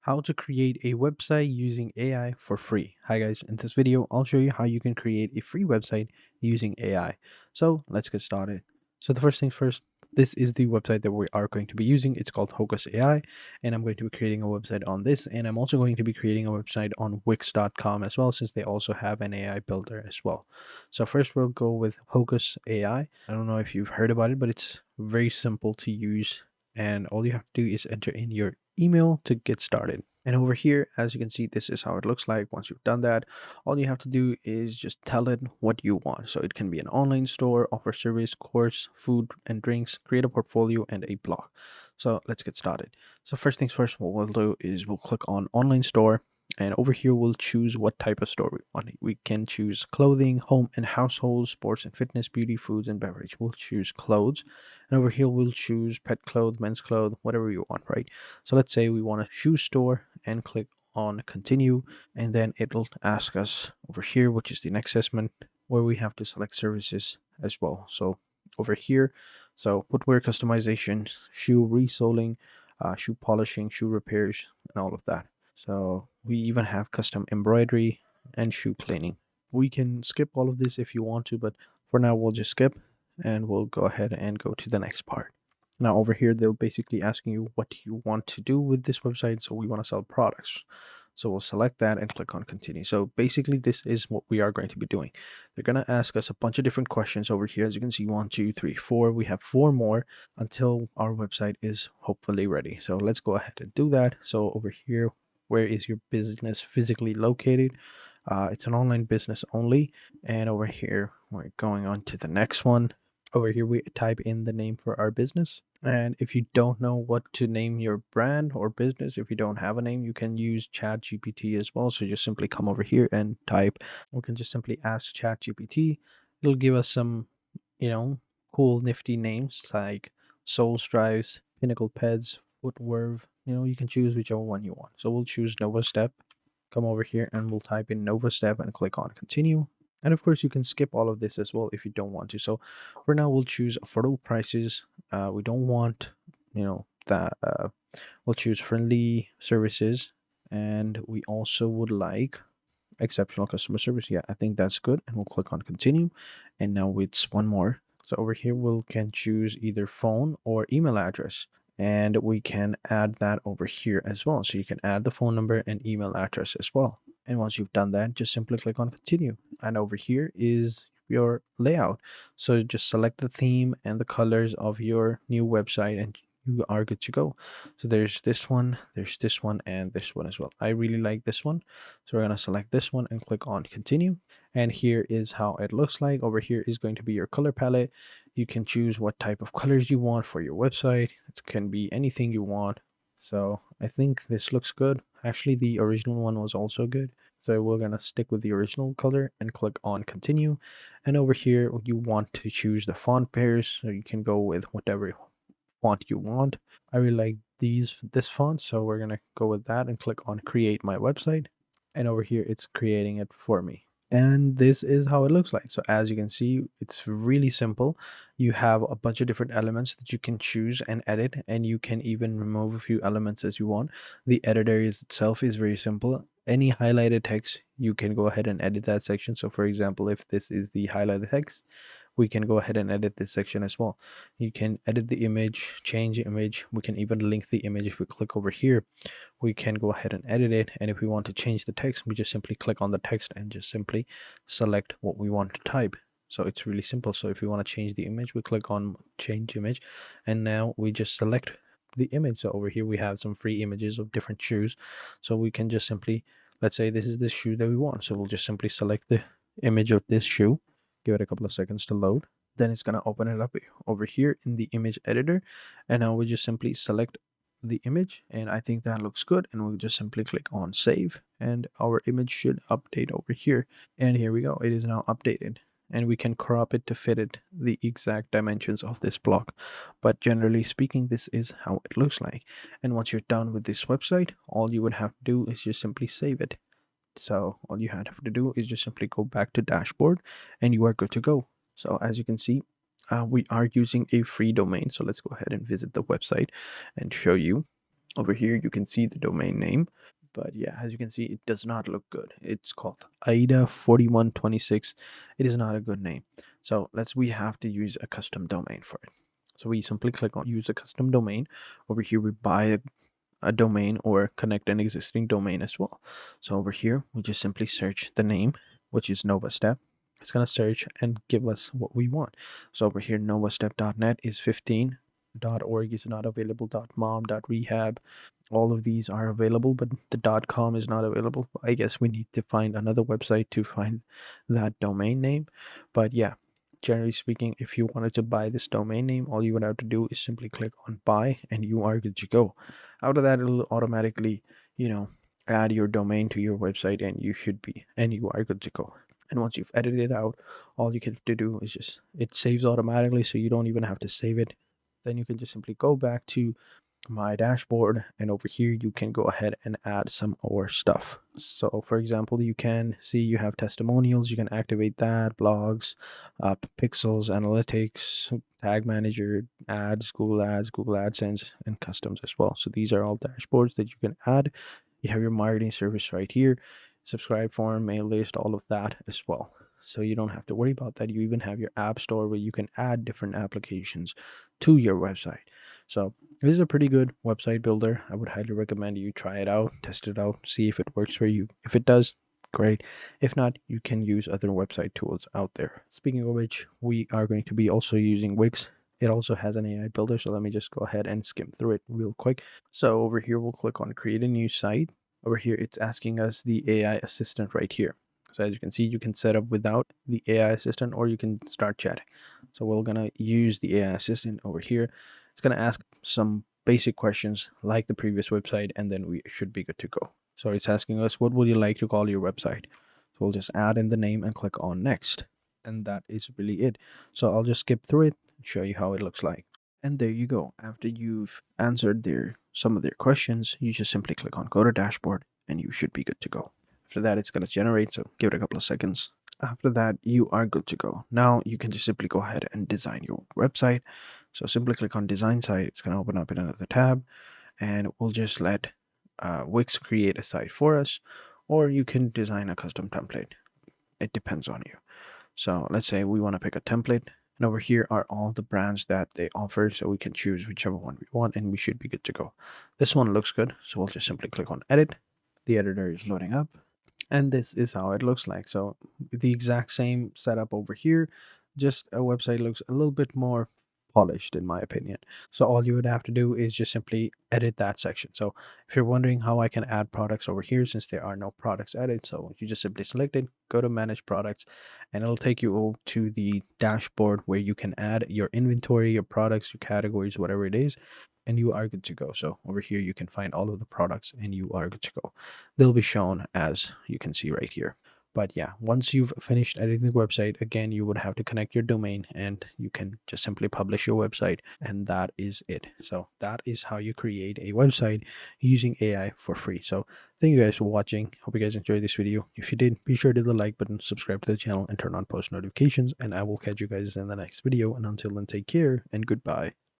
How to create a website using AI for free. Hi guys, in this video I'll show you how you can create a free website using AI. So let's get started. So the first things first, this is the website that we are going to be using. It's called Hocus AI, and I'm going to be creating a website on this, and I'm also going to be creating a website on Wix.com as well, since they also have an AI builder as well. So first we'll go with Hocus AI. I don't know if you've heard about it, but it's very simple to use, and all you have to do is enter in your email to get started. And over here, as you can see, this is how it looks like. Once you've done that, all you have to do is just tell it what you want. So it can be an online store, offer service, course, food and drinks, create a portfolio, and a blog. So let's get started. So first things first, what we'll do is we'll click on online store, and over here we'll choose what type of store we want. We can choose clothing, home and household, sports and fitness, beauty, foods and beverage. We'll choose clothes, and over here we'll choose pet clothes, men's clothes, whatever you want, right? So let's say we want a shoe store, and click on continue, and then it'll ask us over here, which is the next assessment, where we have to select services as well. So over here, so footwear customization, shoe resoling, shoe polishing, shoe repairs, and all of that. So we even have custom embroidery and shoe cleaning. We can skip all of this if you want to, but for now we'll just skip, and we'll go ahead and go to the next part. Now over here, they'll basically asking you what you want to do with this website. So we want to sell products. So we'll select that and click on continue. So basically this is what we are going to be doing. They're going to ask us a bunch of different questions over here. As you can see, 1, 2, 3, 4, we have 4 more until our website is hopefully ready. So let's go ahead and do that. So over here, where is your business physically located? It's an online business only. And over here, we're going on to the next one. Over here, we type in the name for our business. And if you don't know what to name your brand or business, if you don't have a name, you can use ChatGPT as well. So just simply come over here and type. We can just simply ask ChatGPT. It'll give us some, you know, cool, nifty names like Soul Strives, Pinnacle Peds, Footwerve. You can choose whichever one you want. So we'll choose Nova Step. Come over here and we'll type in Nova Step and click on continue. And of course, you can skip all of this as well if you don't want to. So for now, we'll choose affordable prices. We don't want, that. We'll choose friendly services, and we also would like exceptional customer service. Yeah, I think that's good. And we'll click on continue. And now it's one more. So over here, we can choose either phone or email address, and we can add that over here as well. So you can add the phone number and email address as well. And once you've done that, just simply click on continue. And over here is your layout. So just select the theme and the colors of your new website, and you are good to go. So there's this one, and this one as well. I really like this one. So we're going to select this one and click on continue. And here is how it looks like. Over here is going to be your color palette. You can choose what type of colors you want for your website. It can be anything you want. So I think this looks good. Actually, the original one was also good. So we're going to stick with the original color and click on continue. And over here, you want to choose the font pairs. So you can go with whatever font you want. I really like this font, so we're going to go with that and click on create my website. And over here, it's creating it for me. And this is how it looks like. So as you can see, it's really simple. You have a bunch of different elements that you can choose and edit, and you can even remove a few elements as you want. The editor itself is very simple. Any highlighted text, you can go ahead and edit that section. So for example, if this is the highlighted text, we can go ahead and edit this section as well. You can edit the image, change the image. We can even link the image. If we click over here, we can go ahead and edit it. And if we want to change the text, we just simply click on the text and just simply select what we want to type. So it's really simple. So if we want to change the image, we click on change image, and now we just select the image. So over here we have some free images of different shoes. So we can just simply, let's say this is the shoe that we want. So we'll just simply select the image of this shoe. Give it a couple of seconds to load. Then it's going to open it up over here in the image editor. And now we just simply select the image, and I think that looks good, and we'll just simply click on save, and our image should update over here. And here we go, it is now updated, and we can crop it to fit it the exact dimensions of this block. But generally speaking, this is how it looks like. And once you're done with this website, all you would have to do is just simply save it. So all you have to do is just simply go back to dashboard, and you are good to go. So as you can see, we are using a free domain. So let's go ahead and visit the website and show you. Over here, you can see the domain name, but yeah, as you can see, it does not look good. It's called AIDA4126. It is not a good name. So we have to use a custom domain for it. So we simply click on use a custom domain. Over here, we buy a domain or connect an existing domain as well. So over here, we just simply search the name, which is NovaStep. It's going to search and give us what we want. So over here, novastep.net is 15. .org is not available. .mom, .rehab, all of these are available, but the .com is not available. I guess we need to find another website to find that domain name. But yeah, generally speaking, if you wanted to buy this domain name, all you would have to do is simply click on buy and you are good to go. Out of that, it'll automatically, add your domain to your website and you are good to go. And once you've edited it out, all you can have to do is just, it saves automatically, so you don't even have to save it. Then you can just simply go back to my dashboard, and over here you can go ahead and add some more stuff. So for example, you can see you have testimonials, you can activate that, blogs, pixels, analytics, tag manager, ads, Google AdSense, and customs as well. So these are all dashboards that you can add. You have your marketing service right here, subscribe form, mail list, all of that as well. So you don't have to worry about that. You even have your app store where you can add different applications to your website. So this is a pretty good website builder. I would highly recommend you try it out, test it out, see if it works for you. If it does, great. If not, you can use other website tools out there. Speaking of which, we are going to be also using Wix. It also has an AI builder, so let me just go ahead and skim through it real quick. So over here, we'll click on create a new site. Over here, it's asking us the AI assistant right here. So as you can see, you can set up without the AI assistant or you can start chatting. So we're going to use the AI assistant over here. It's going to ask some basic questions like the previous website, and then we should be good to go. So it's asking us, what would you like to call your website? So we'll just add in the name and click on next. And that is really it. So I'll just skip through it and show you how it looks like. And there you go. After you've answered some of their questions, you just simply click on go to dashboard and you should be good to go. After that, it's going to generate, so give it a couple of seconds. After that, you are good to go. Now you can just simply go ahead and design your website. So simply click on design site. It's going to open up in another tab, and we'll just let Wix create a site for us, or you can design a custom template. It depends on you. So let's say we want to pick a template, and over here are all the brands that they offer, so we can choose whichever one we want and we should be good to go. This one looks good, so we'll just simply click on edit. The editor is loading up, and this is how it looks like. So the exact same setup over here, just a website looks a little bit more polished in my opinion. So all you would have to do is just simply edit that section. So if you're wondering how I can add products over here, since there are no products added, so you just simply select it, go to manage products, and it'll take you to the dashboard where you can add your inventory, your products, your categories, whatever it is, and you are good to go. So over here you can find all of the products and you are good to go. They'll be shown as you can see right here. But yeah, once you've finished editing the website, again, you would have to connect your domain and you can just simply publish your website, and that is it. So that is how you create a website using AI for free. So thank you guys for watching. Hope you guys enjoyed this video. If you did, be sure to hit the like button, subscribe to the channel, and turn on post notifications, and I will catch you guys in the next video. And until then, take care and goodbye.